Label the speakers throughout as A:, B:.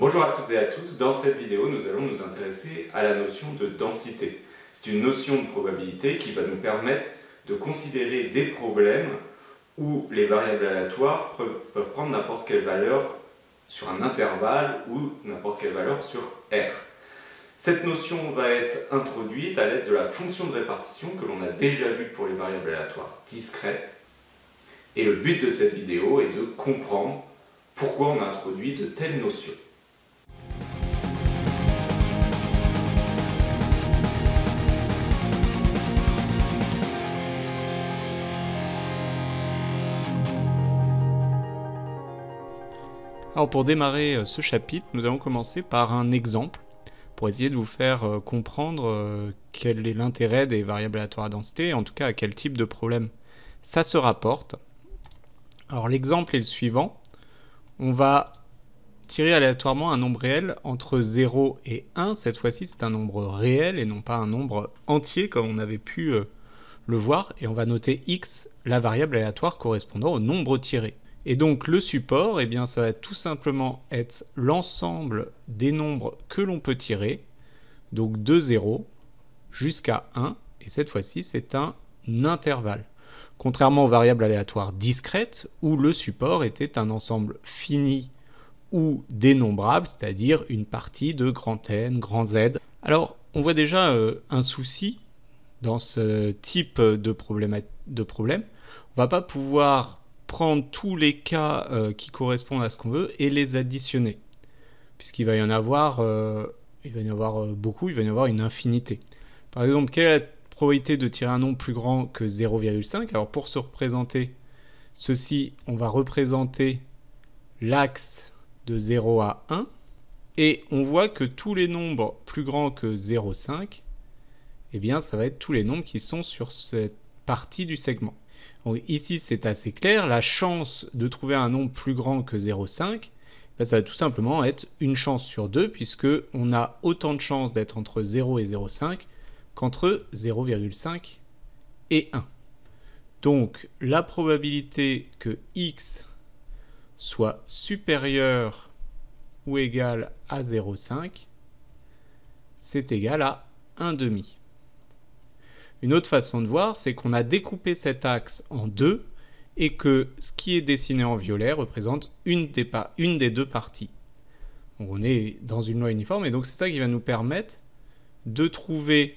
A: Bonjour à toutes et à tous, dans cette vidéo nous allons nous intéresser à la notion de densité. C'est une notion de probabilité qui va nous permettre de considérer des problèmes où les variables aléatoires peuvent prendre n'importe quelle valeur sur un intervalle ou n'importe quelle valeur sur R. Cette notion va être introduite à l'aide de la fonction de répartition que l'on a déjà vue pour les variables aléatoires discrètes. Et le but de cette vidéo est de comprendre pourquoi on a introduit de telles notions.
B: Alors pour démarrer ce chapitre, nous allons commencer par un exemple pour essayer de vous faire comprendre quel est l'intérêt des variables aléatoires à densité, et en tout cas à quel type de problème ça se rapporte. Alors l'exemple est le suivant. On va tirer aléatoirement un nombre réel entre 0 et 1. Cette fois-ci, c'est un nombre réel et non pas un nombre entier comme on avait pu le voir. Et on va noter x, la variable aléatoire correspondant au nombre tiré. Et donc le support, eh bien, ça va tout simplement être l'ensemble des nombres que l'on peut tirer, donc de 0 jusqu'à 1, et cette fois-ci c'est un intervalle. Contrairement aux variables aléatoires discrètes, où le support était un ensemble fini ou dénombrable, c'est-à-dire une partie de grand N, grand Z. Alors on voit déjà un souci dans ce type de problème. On ne va pas pouvoir prendre tous les cas qui correspondent à ce qu'on veut et les additionner, puisqu'il va y en avoir, beaucoup, il va y en avoir une infinité. Par exemple, quelle est la probabilité de tirer un nombre plus grand que 0,5 ? Alors pour se représenter ceci, on va représenter l'axe de 0 à 1, et on voit que tous les nombres plus grands que 0,5, eh bien ça va être tous les nombres qui sont sur cette partie du segment. Donc ici c'est assez clair, la chance de trouver un nombre plus grand que 0,5, ça va tout simplement être une chance sur 2, puisque on a autant de chances d'être entre 0 et 0,5 qu'entre 0,5 et 1. Donc la probabilité que x soit supérieur ou égal à 0,5, c'est égal à 1,5. Une autre façon de voir, c'est qu'on a découpé cet axe en deux et que ce qui est dessiné en violet représente une des deux parties. Donc on est dans une loi uniforme et donc c'est ça qui va nous permettre de trouver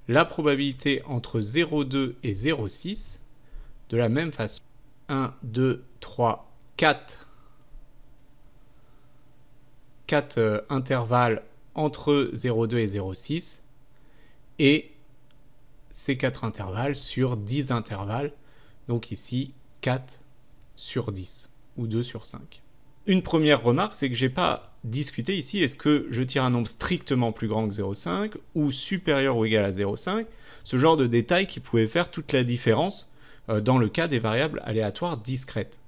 B: la probabilité entre 0,2 et 0,6 de la même façon. 1, 2, 3, 4 intervalles entre 0,2 et 0,6 et ces 4 intervalles sur 10 intervalles, donc ici 4 sur 10 ou 2 sur 5. Une première remarque, c'est que je n'ai pas discuté ici, est-ce que je tire un nombre strictement plus grand que 0,5 ou supérieur ou égal à 0,5, ce genre de détail qui pouvait faire toute la différence dans le cas des variables aléatoires discrètes.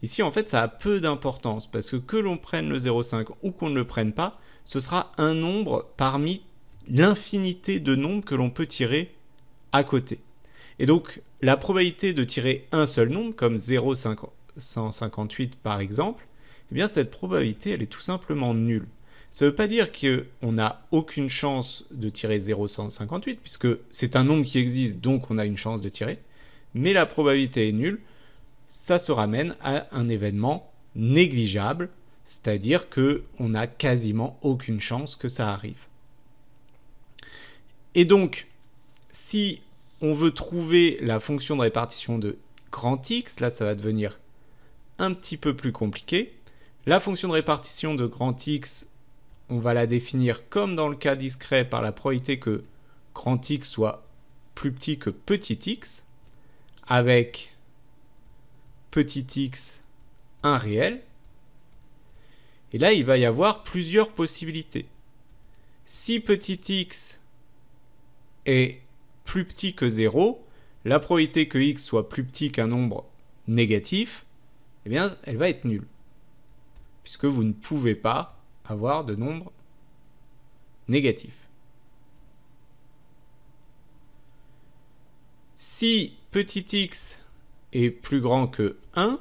B: Ici, en fait, ça a peu d'importance, parce que l'on prenne le 0,5 ou qu'on ne le prenne pas, ce sera un nombre parmi l'infinité de nombres que l'on peut tirer à côté. Et donc, la probabilité de tirer un seul nombre, comme 0,158 par exemple, eh bien cette probabilité, elle est tout simplement nulle. Ça ne veut pas dire qu'on n'a aucune chance de tirer 0,158, puisque c'est un nombre qui existe, donc on a une chance de tirer, mais la probabilité est nulle, ça se ramène à un événement négligeable, c'est-à-dire qu'on n'a quasiment aucune chance que ça arrive. Et donc, si on veut trouver la fonction de répartition de grand X, là ça va devenir un petit peu plus compliqué. La fonction de répartition de grand X, on va la définir comme dans le cas discret par la probabilité que grand X soit plus petit que petit x, avec petit x un réel. Et là, il va y avoir plusieurs possibilités. Si petit x est plus petit que 0, la probabilité que x soit plus petit qu'un nombre négatif, eh bien, elle va être nulle, puisque vous ne pouvez pas avoir de nombre négatif. Si petit x est plus grand que 1,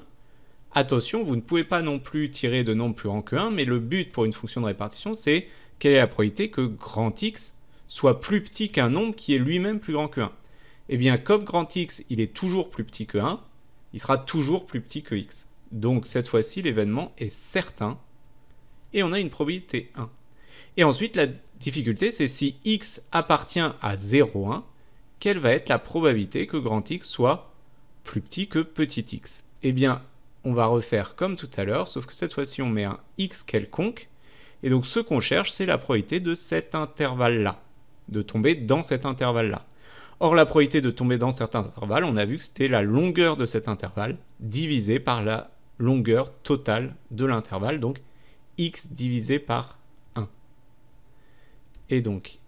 B: Attention, vous ne pouvez pas non plus tirer de nombres plus grands que 1, mais le but pour une fonction de répartition, c'est quelle est la probabilité que grand X soit plus petit qu'un nombre qui est lui-même plus grand que 1. Eh bien, comme grand X, il est toujours plus petit que 1, il sera toujours plus petit que X. Donc, cette fois-ci, l'événement est certain, et on a une probabilité 1. Et ensuite, la difficulté, c'est si X appartient à 0,1, quelle va être la probabilité que grand X soit plus petit que petit x? Eh bien, on va refaire comme tout à l'heure, sauf que cette fois-ci, on met un x quelconque. Et donc, ce qu'on cherche, c'est la probabilité de cet intervalle-là, de tomber dans cet intervalle-là. Or, la probabilité de tomber dans cet intervalle, on a vu que c'était la longueur de cet intervalle divisée par la longueur totale de l'intervalle, donc x divisé par 1. Et donc,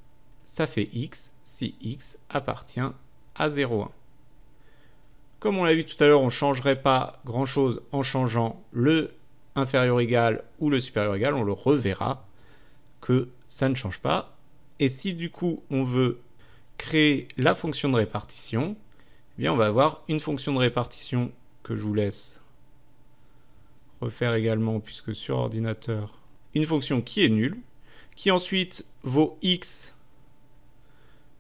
B: ça fait x si x appartient à 0,1. Comme on l'a vu tout à l'heure, on ne changerait pas grand-chose en changeant le inférieur égal ou le supérieur égal. On le reverra que ça ne change pas. Et si du coup on veut créer la fonction de répartition, eh bien on va avoir une fonction de répartition que je vous laisse refaire également, puisque sur ordinateur, une fonction qui est nulle, qui ensuite vaut x,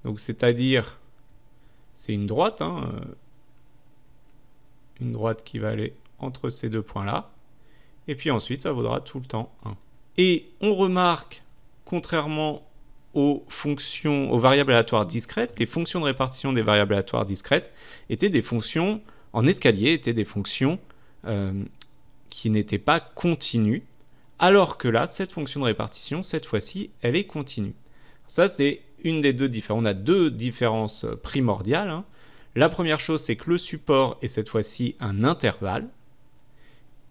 B: donc c'est-à-dire, c'est une droite, une droite qui va aller entre ces deux points-là, et puis ensuite ça vaudra tout le temps 1. Et on remarque, contrairement aux fonctions, aux variables aléatoires discrètes, les fonctions de répartition des variables aléatoires discrètes étaient des fonctions en escalier, étaient des fonctions qui n'étaient pas continues, alors que là, cette fonction de répartition, cette fois-ci, elle est continue. Ça, c'est une des deux différences. On a deux différences primordiales. La première chose, c'est que le support est cette fois-ci un intervalle,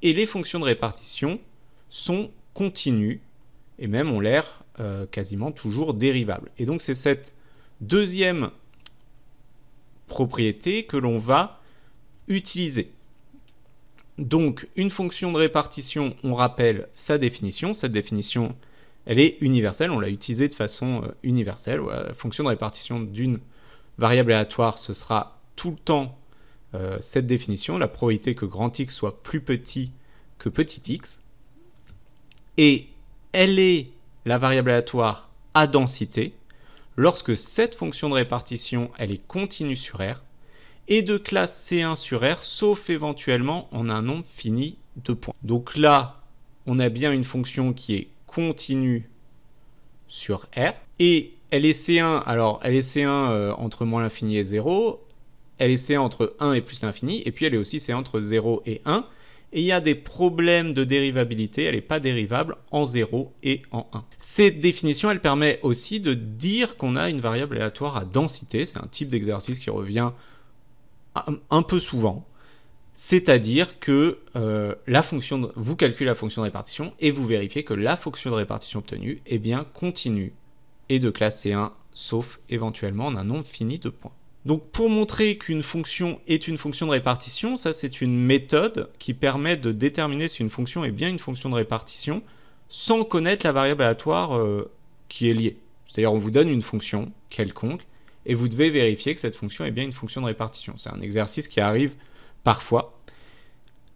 B: et les fonctions de répartition sont continues, et même ont l'air quasiment toujours dérivables. Et donc, c'est cette deuxième propriété que l'on va utiliser. Donc, une fonction de répartition, on rappelle sa définition. Cette définition, elle est universelle. On l'a utilisée de façon universelle. Voilà, la fonction de répartition d'une variable aléatoire, ce sera tout le temps cette définition, la probabilité que grand X soit plus petit que petit x. Et elle est la variable aléatoire à densité lorsque cette fonction de répartition, elle est continue sur R, et de classe C1 sur R, sauf éventuellement en un nombre fini de points. Donc là, on a bien une fonction qui est continue sur R, et elle est C1, alors elle est C1 entre moins l'infini et 0, elle est C1 entre 1 et plus l'infini, et puis elle est aussi C1 entre 0 et 1, et il y a des problèmes de dérivabilité, elle n'est pas dérivable en 0 et en 1. Cette définition, elle permet aussi de dire qu'on a une variable aléatoire à densité, c'est un type d'exercice qui revient un peu souvent, c'est-à-dire que vous calculez la fonction de répartition et vous vérifiez que la fonction de répartition obtenue est bien continue et de classe C1, sauf éventuellement en un nombre fini de points. Donc pour montrer qu'une fonction est une fonction de répartition, ça c'est une méthode qui permet de déterminer si une fonction est bien une fonction de répartition sans connaître la variable aléatoire qui est liée. C'est-à-dire on vous donne une fonction quelconque et vous devez vérifier que cette fonction est bien une fonction de répartition. C'est un exercice qui arrive parfois.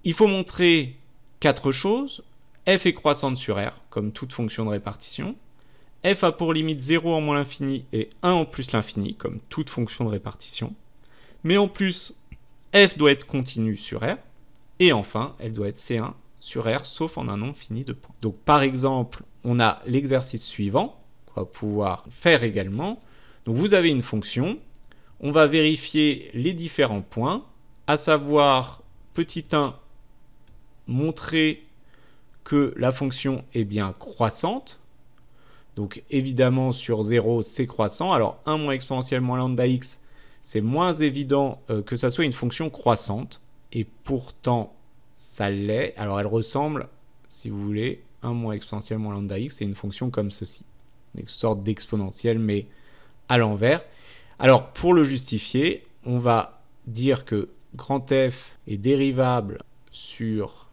B: Il faut montrer 4 choses. F est croissante sur R, comme toute fonction de répartition. F a pour limite 0 en moins l'infini et 1 en plus l'infini, comme toute fonction de répartition. Mais en plus, F doit être continue sur R. Et enfin, elle doit être C1 sur R, sauf en un nombre fini de points. Donc par exemple, on a l'exercice suivant, qu'on va pouvoir faire également. Donc vous avez une fonction, on va vérifier les différents points, à savoir, petit 1, montrer que la fonction est bien croissante. Donc évidemment sur 0 c'est croissant, alors 1 moins exponentielle moins lambda x, c'est moins évident que ça soit une fonction croissante, et pourtant ça l'est. Alors elle ressemble, si vous voulez, 1 moins exponentielle moins lambda x, c'est une fonction comme ceci, une sorte d'exponentielle mais à l'envers. Alors pour le justifier, on va dire que grand F est dérivable sur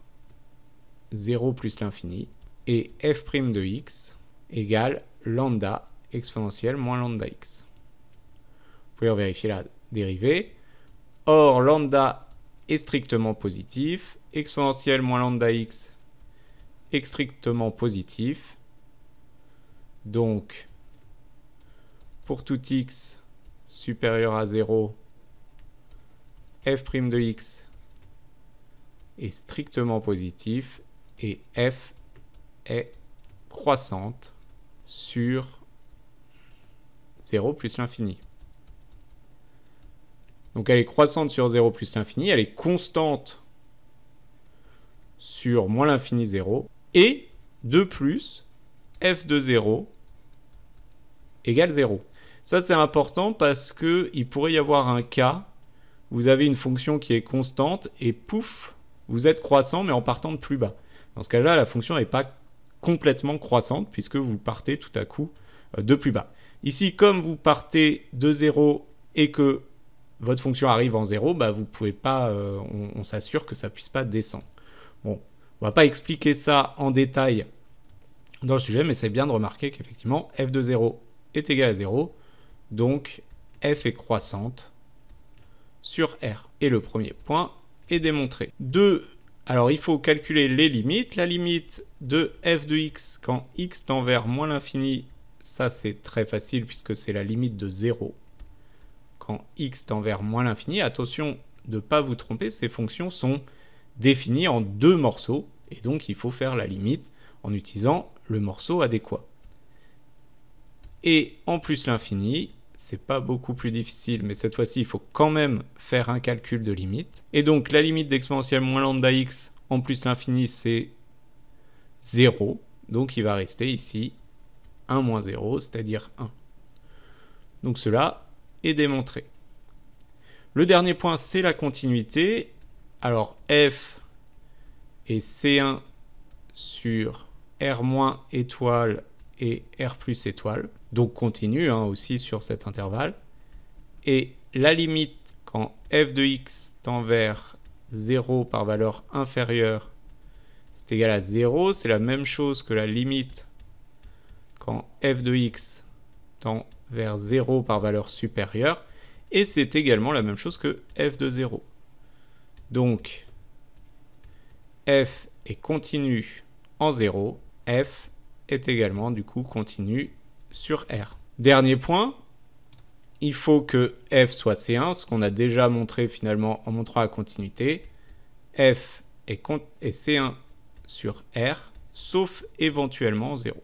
B: 0 plus l'infini, et f' de x égale lambda exponentielle moins lambda x. Vous pouvez vérifier la dérivée. Or, lambda est strictement positif, exponentielle moins lambda x est strictement positif. Donc, pour tout x supérieur à 0, f' de x est strictement positif et f est croissante sur 0 plus l'infini. Donc elle est croissante sur 0 plus l'infini, elle est constante sur moins l'infini 0, et de plus, f de 0 égale 0. Ça c'est important parce qu'il pourrait y avoir un cas où vous avez une fonction qui est constante et pouf, vous êtes croissant mais en partant de plus bas. Dans ce cas-là, la fonction n'est pas complètement croissante puisque vous partez tout à coup de plus bas. Ici, comme vous partez de 0 et que votre fonction arrive en 0, bah vous pouvez pas, on s'assure que ça ne puisse pas descendre. Bon, on ne va pas expliquer ça en détail dans le sujet, mais c'est bien de remarquer qu'effectivement, f de 0 est égal à 0, donc f est croissante sur R. Et le premier point est démontré. 2. Alors il faut calculer les limites. La limite de f de x quand x tend vers moins l'infini, ça c'est très facile puisque c'est la limite de 0 quand x tend vers moins l'infini. Attention de ne pas vous tromper, ces fonctions sont définies en deux morceaux et donc il faut faire la limite en utilisant le morceau adéquat. Et en plus l'infini, c'est pas beaucoup plus difficile, mais cette fois-ci, il faut quand même faire un calcul de limite. Et donc, la limite d'exponentielle moins lambda x en plus l'infini, c'est 0. Donc, il va rester ici 1 moins 0, c'est-à-dire 1. Donc, cela est démontré. Le dernier point, c'est la continuité. Alors, f est C1 sur R- étoile et R plus étoile. Donc continue aussi sur cet intervalle. Et la limite quand f de x tend vers 0 par valeur inférieure, c'est égal à 0. C'est la même chose que la limite quand f de x tend vers 0 par valeur supérieure. Et c'est également la même chose que f de 0. Donc, f est continu en 0. F est également du coup continu sur R. Dernier point, il faut que f soit C1, ce qu'on a déjà montré finalement en montrant la continuité. F est C1 sur R, sauf éventuellement 0.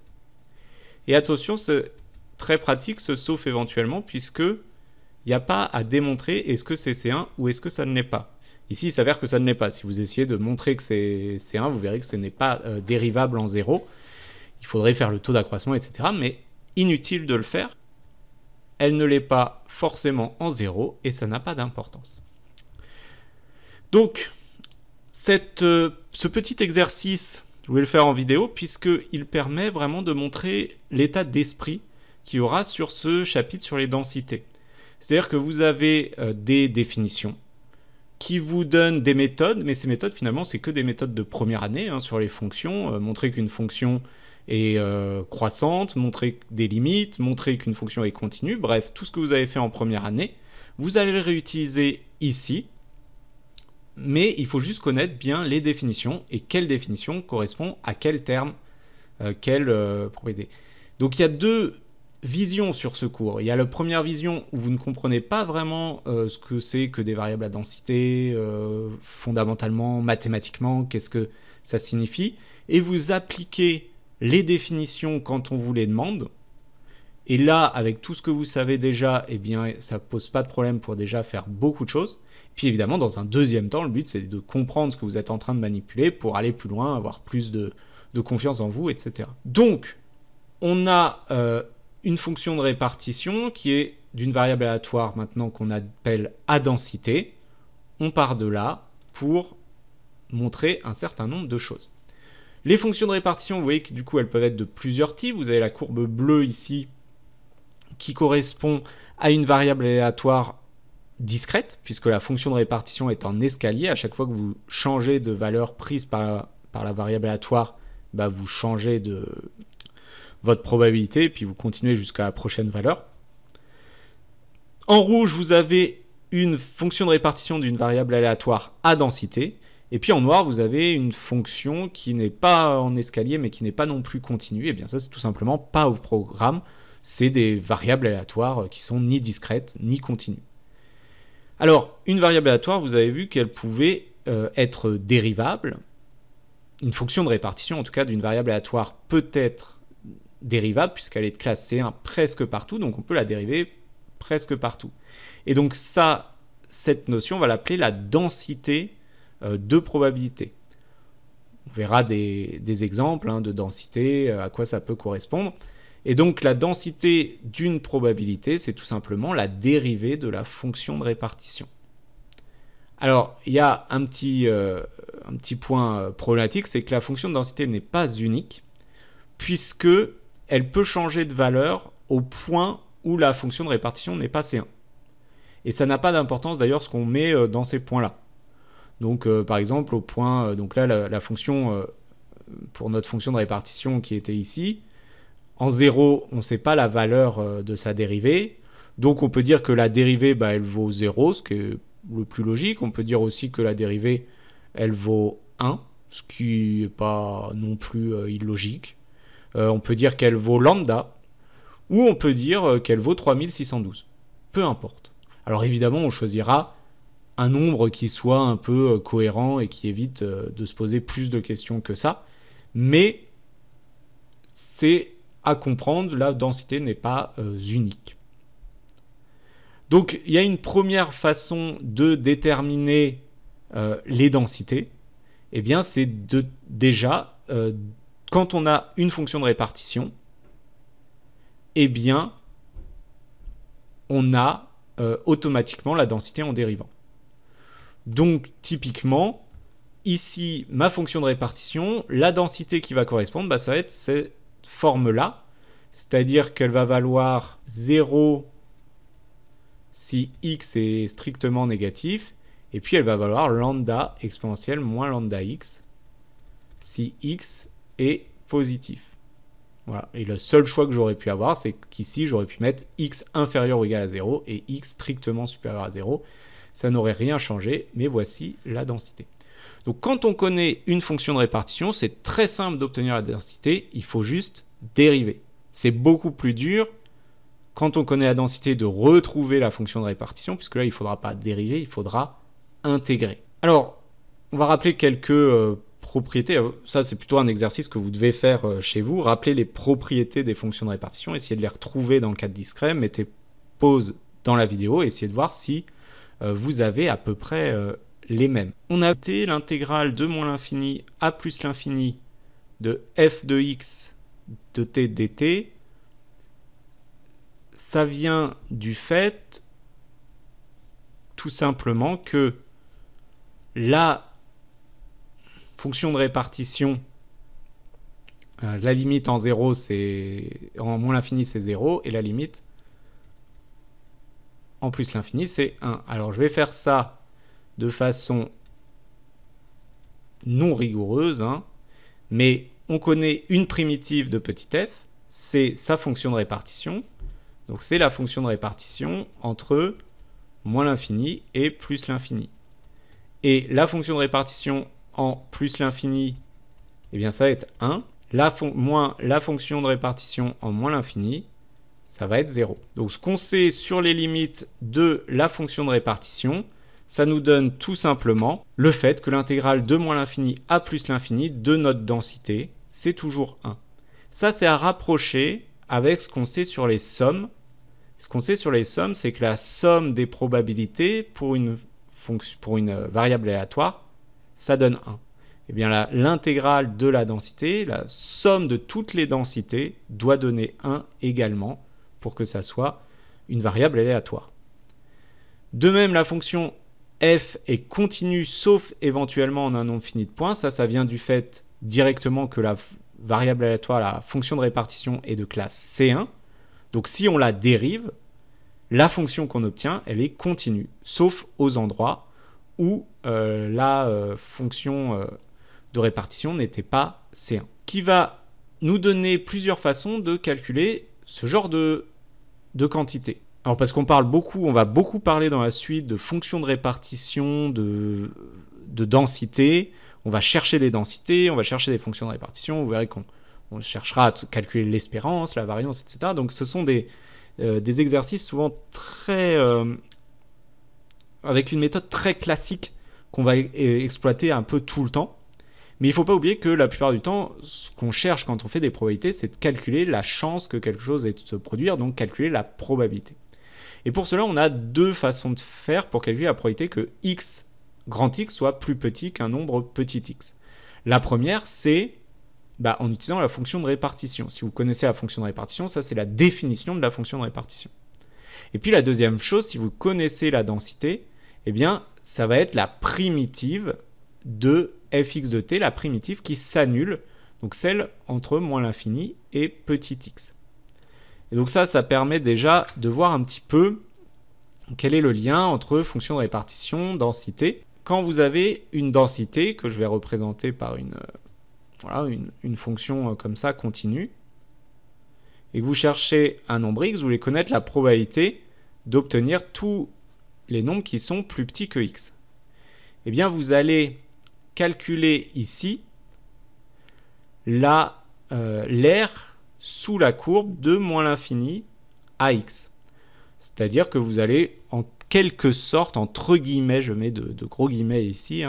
B: Et attention, c'est très pratique ce sauf éventuellement, puisque il n'y a pas à démontrer est-ce que c'est C1 ou est-ce que ça ne l'est pas. Ici, il s'avère que ça ne l'est pas. Si vous essayez de montrer que c'est C1, vous verrez que ce n'est pas dérivable en 0. Il faudrait faire le taux d'accroissement, etc. Mais inutile de le faire. Elle ne l'est pas forcément en 0 et ça n'a pas d'importance. Donc, ce petit exercice, je voulais le faire en vidéo puisqu'il permet vraiment de montrer l'état d'esprit qu'il y aura sur ce chapitre sur les densités. C'est-à-dire que vous avez des définitions qui vous donnent des méthodes, mais ces méthodes finalement c'est que des méthodes de première année sur les fonctions, montrer qu'une fonction est croissante, montrer des limites, montrer qu'une fonction est continue, bref, tout ce que vous avez fait en première année, vous allez le réutiliser ici, mais il faut juste connaître bien les définitions et quelle définition correspond à quel terme, quelle propriété. Donc il y a deux visions sur ce cours. Il y a la première vision où vous ne comprenez pas vraiment ce que c'est que des variables à densité, fondamentalement, mathématiquement, qu'est-ce que ça signifie, et vous appliquez les définitions quand on vous les demande. Et là, avec tout ce que vous savez déjà, eh bien, ça ne pose pas de problème pour déjà faire beaucoup de choses. Puis évidemment, dans un deuxième temps, le but, c'est de comprendre ce que vous êtes en train de manipuler pour aller plus loin, avoir plus de confiance en vous, etc. Donc, on a une fonction de répartition qui est d'une variable aléatoire maintenant qu'on appelle à densité. On part de là pour montrer un certain nombre de choses. Les fonctions de répartition, vous voyez que du coup, elles peuvent être de plusieurs types. Vous avez la courbe bleue ici qui correspond à une variable aléatoire discrète, puisque la fonction de répartition est en escalier. À chaque fois que vous changez de valeur prise par la variable aléatoire, bah, vous changez de votre probabilité, et puis vous continuez jusqu'à la prochaine valeur. En rouge, vous avez une fonction de répartition d'une variable aléatoire à densité. Et puis en noir, vous avez une fonction qui n'est pas en escalier, mais qui n'est pas non plus continue. Et bien ça, c'est tout simplement pas au programme. C'est des variables aléatoires qui sont ni discrètes, ni continues. Alors, une variable aléatoire, vous avez vu qu'elle pouvait être dérivable. Une fonction de répartition, en tout cas, d'une variable aléatoire peut être dérivable, puisqu'elle est de classe C1 presque partout, donc on peut la dériver presque partout. Et donc ça, cette notion, on va l'appeler la densité de probabilité. On verra des exemples de densité, à quoi ça peut correspondre. Et donc la densité d'une probabilité, c'est tout simplement la dérivée de la fonction de répartition. Alors, il y a un petit point problématique, c'est que la fonction de densité n'est pas unique, puisque elle peut changer de valeur au point où la fonction de répartition n'est pas C1. Et ça n'a pas d'importance d'ailleurs ce qu'on met dans ces points-là. Donc par exemple au point, donc là la fonction, pour notre fonction de répartition qui était ici, en 0 on ne sait pas la valeur de sa dérivée, donc on peut dire que la dérivée elle vaut 0, ce qui est le plus logique. On peut dire aussi que la dérivée elle vaut 1, ce qui n'est pas non plus illogique. On peut dire qu'elle vaut lambda, ou on peut dire qu'elle vaut 3612, peu importe. Alors évidemment on choisira un nombre qui soit un peu cohérent et qui évite de se poser plus de questions que ça. Mais c'est à comprendre, la densité n'est pas unique. Donc il y a une première façon de déterminer les densités. Eh bien c'est déjà, quand on a une fonction de répartition, eh bien on a automatiquement la densité en dérivant. Donc, typiquement, ici, ma fonction de répartition, la densité qui va correspondre, ça va être cette forme-là, c'est-à-dire qu'elle va valoir 0 si x est strictement négatif, et puis elle va valoir lambda exponentielle moins lambda x si x est positif. Voilà. Et le seul choix que j'aurais pu avoir, c'est qu'ici, j'aurais pu mettre x inférieur ou égal à 0 et x strictement supérieur à 0. Ça n'aurait rien changé, mais voici la densité. Donc quand on connaît une fonction de répartition, c'est très simple d'obtenir la densité, il faut juste dériver. C'est beaucoup plus dur quand on connaît la densité de retrouver la fonction de répartition, puisque là il ne faudra pas dériver, il faudra intégrer. Alors, on va rappeler quelques propriétés. Ça c'est plutôt un exercice que vous devez faire chez vous. Rappelez les propriétés des fonctions de répartition, essayez de les retrouver dans le cadre discret, mettez pause dans la vidéo et essayez de voir si vous avez à peu près les mêmes. On a fait l'intégrale de moins l'infini à plus l'infini de f de x de t dt. Ça vient du fait tout simplement que la fonction de répartition, la limite en 0, en moins l'infini c'est 0, et la limite en plus l'infini, c'est 1. Alors, je vais faire ça de façon non rigoureuse, mais on connaît une primitive de petit f, c'est sa fonction de répartition. Donc, c'est la fonction de répartition entre moins l'infini et plus l'infini. Et la fonction de répartition en plus l'infini, eh bien, ça va être 1. Moins la fonction de répartition en moins l'infini, ça va être 0. Donc ce qu'on sait sur les limites de la fonction de répartition, ça nous donne tout simplement le fait que l'intégrale de moins l'infini à plus l'infini de notre densité, c'est toujours 1. Ça, c'est à rapprocher avec ce qu'on sait sur les sommes. Ce qu'on sait sur les sommes, c'est que la somme des probabilités pour une variable aléatoire, ça donne 1. Eh bien, l'intégrale de la densité, la somme de toutes les densités, doit donner 1 également, pour que ça soit une variable aléatoire. De même, la fonction f est continue sauf éventuellement en un nombre fini de points. Ça vient du fait directement que la variable aléatoire, la fonction de répartition est de classe C1. Donc si on la dérive, la fonction qu'on obtient, elle est continue, sauf aux endroits où la fonction de répartition n'était pas C1. Qui va nous donner plusieurs façons de calculer ce genre de quantité. Alors parce qu'on va beaucoup parler dans la suite de fonctions de répartition, de de densité, on va chercher des densités, on va chercher des fonctions de répartition, vous verrez qu'on cherchera à calculer l'espérance, la variance, etc. Donc ce sont des exercices souvent avec une méthode très classique qu'on va exploiter un peu tout le temps. Mais il ne faut pas oublier que la plupart du temps, ce qu'on cherche quand on fait des probabilités, c'est de calculer la chance que quelque chose ait de se produire, donc calculer la probabilité. Et pour cela, on a deux façons de faire pour calculer la probabilité que x, grand X, soit plus petit qu'un nombre petit x. La première, c'est en utilisant la fonction de répartition. Si vous connaissez la fonction de répartition, ça c'est la définition de la fonction de répartition. Et puis la deuxième chose, si vous connaissez la densité, eh bien, ça va être la primitive de fx de t, la primitive qui s'annule, donc celle entre moins l'infini et petit x. Et donc ça permet déjà de voir un petit peu quel est le lien entre fonction de répartition, densité. Quand vous avez une densité, que je vais représenter par une fonction comme ça, continue, et que vous cherchez un nombre x, vous voulez connaître la probabilité d'obtenir tous les nombres qui sont plus petits que x. Eh bien, vous allez calculer ici l'air sous la courbe de moins l'infini à x. C'est-à-dire que vous allez en quelque sorte, entre guillemets, je mets de gros guillemets ici,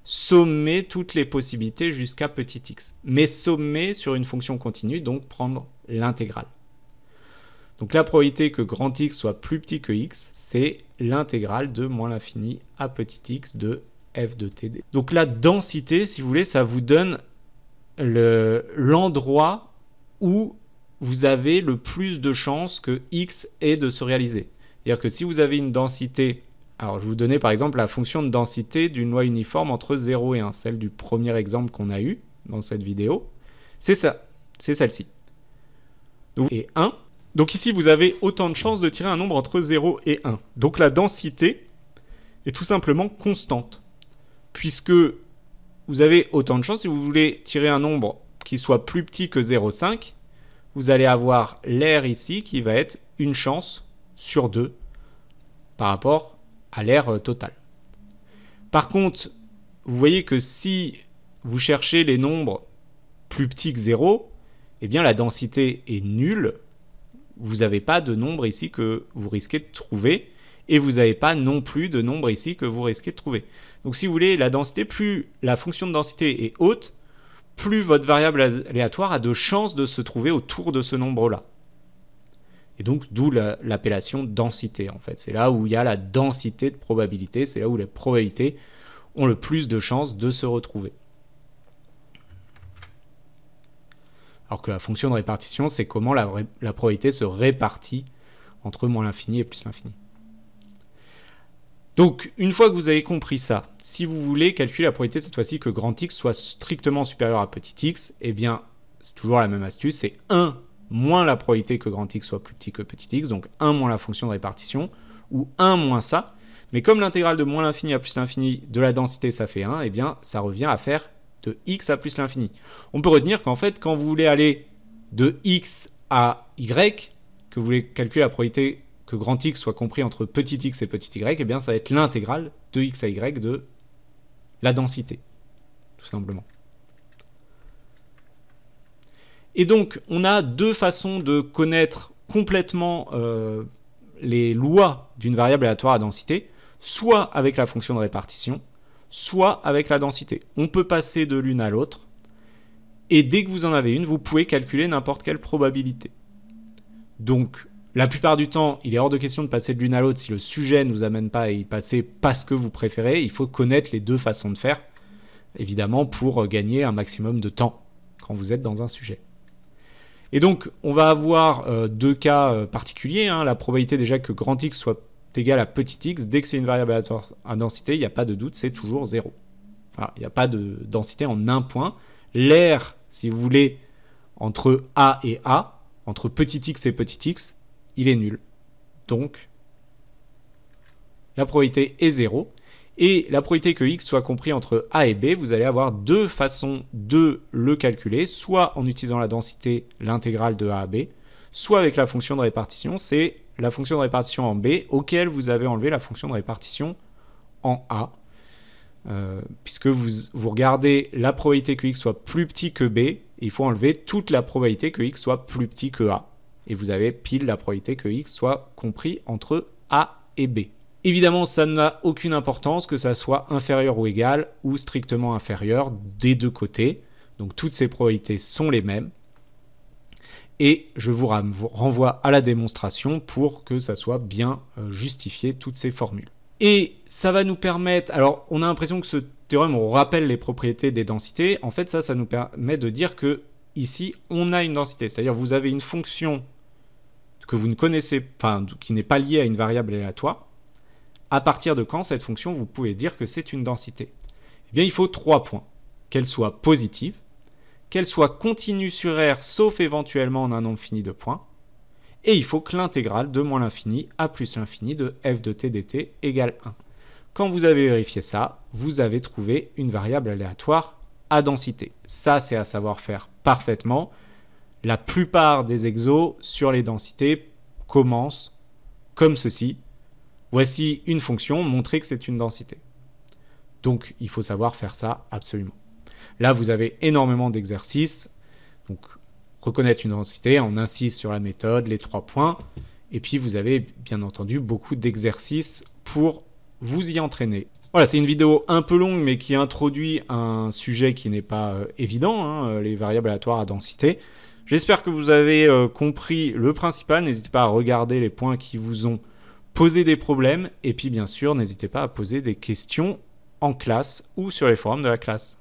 B: sommer toutes les possibilités jusqu'à petit x. Mais sommer sur une fonction continue, donc prendre l'intégrale. Donc la probabilité que grand X soit plus petit que x, c'est l'intégrale de moins l'infini à petit x de f de t. Donc la densité, si vous voulez, ça vous donne l'endroit où vous avez le plus de chances que x ait de se réaliser. C'est-à-dire que si vous avez une densité, alors je vais vous donner par exemple la fonction de densité d'une loi uniforme entre 0 et 1, celle du premier exemple qu'on a eu dans cette vidéo, c'est ça, c'est celle-ci. Et 1. Donc ici, vous avez autant de chances de tirer un nombre entre 0 et 1. Donc la densité est tout simplement constante, puisque vous avez autant de chances. Si vous voulez tirer un nombre qui soit plus petit que 0,5, vous allez avoir l'air ici qui va être une chance sur 2 par rapport à l'air total. Par contre, vous voyez que si vous cherchez les nombres plus petits que 0, eh bien la densité est nulle. Vous n'avez pas de nombre ici que vous risquez de trouver, et vous n'avez pas non plus de nombre ici que vous risquez de trouver. Donc si vous voulez, la densité, plus la fonction de densité est haute, plus votre variable aléatoire a de chances de se trouver autour de ce nombre-là. Et donc, d'où l'appellation densité, en fait. C'est là où il y a la densité de probabilité, c'est là où les probabilités ont le plus de chances de se retrouver. Alors que la fonction de répartition, c'est comment la probabilité se répartit entre moins l'infini et plus l'infini. Donc, une fois que vous avez compris ça, si vous voulez calculer la probabilité cette fois-ci que grand X soit strictement supérieur à petit x, eh bien, c'est toujours la même astuce, c'est 1 moins la probabilité que grand X soit plus petit que petit x, donc 1 moins la fonction de répartition, ou 1 moins ça. Mais comme l'intégrale de moins l'infini à plus l'infini de la densité, ça fait 1, eh bien, ça revient à faire de x à plus l'infini. On peut retenir qu'en fait, quand vous voulez aller de x à y, que vous voulez calculer la probabilité que grand X soit compris entre petit x et petit y, eh bien, ça va être l'intégrale de x à y de la densité, tout simplement. Et donc, on a deux façons de connaître complètement les lois d'une variable aléatoire à densité, soit avec la fonction de répartition, soit avec la densité. On peut passer de l'une à l'autre, et dès que vous en avez une, vous pouvez calculer n'importe quelle probabilité. Donc, la plupart du temps, il est hors de question de passer de l'une à l'autre si le sujet ne nous amène pas à y passer parce que vous préférez. Il faut connaître les deux façons de faire, évidemment, pour gagner un maximum de temps quand vous êtes dans un sujet. Et donc, on va avoir deux cas particuliers. La probabilité déjà que grand X soit égal à petit x, dès que c'est une variable aléatoire à densité, il n'y a pas de doute, c'est toujours 0. Voilà, il n'y a pas de densité en un point. L'air, si vous voulez, entre A et A, entre petit x et petit x, il est nul. Donc, la probabilité est 0. Et la probabilité que x soit compris entre A et B, vous allez avoir deux façons de le calculer, soit en utilisant la densité, l'intégrale de A à B, soit avec la fonction de répartition, c'est la fonction de répartition en B, auquel vous avez enlevé la fonction de répartition en A. puisque vous regardez la probabilité que x soit plus petit que b, et il faut enlever toute la probabilité que x soit plus petit que a. Et vous avez pile la probabilité que x soit compris entre a et b. Évidemment, ça n'a aucune importance que ça soit inférieur ou égal ou strictement inférieur des deux côtés. Donc toutes ces probabilités sont les mêmes. Et je vous renvoie à la démonstration pour que ça soit bien justifié, toutes ces formules. Et ça va nous permettre... Alors, on a l'impression que ce théorème, on rappelle les propriétés des densités. En fait, ça nous permet de dire que ici, on a une densité. C'est-à-dire, vous avez une fonction que vous ne connaissez pas, qui n'est pas liée à une variable aléatoire. À partir de quand cette fonction, vous pouvez dire que c'est une densité? Eh bien, il faut 3 points. Qu'elle soit positive, qu'elle soit continue sur R, sauf éventuellement en un nombre fini de points, et il faut que l'intégrale de moins l'infini à plus l'infini de f de t dt égale 1. Quand vous avez vérifié ça, vous avez trouvé une variable aléatoire à densité. Ça, c'est à savoir faire parfaitement. La plupart des exos sur les densités commencent comme ceci. Voici une fonction, montrez que c'est une densité. Donc, il faut savoir faire ça absolument. Là, vous avez énormément d'exercices. Donc, reconnaître une densité, on insiste sur la méthode, les 3 points. Et puis, vous avez bien entendu beaucoup d'exercices pour vous y entraîner. Voilà, c'est une vidéo un peu longue, mais qui introduit un sujet qui n'est pas évident, les variables aléatoires à densité. J'espère que vous avez compris le principal. N'hésitez pas à regarder les points qui vous ont posé des problèmes. Et puis, bien sûr, n'hésitez pas à poser des questions en classe ou sur les forums de la classe.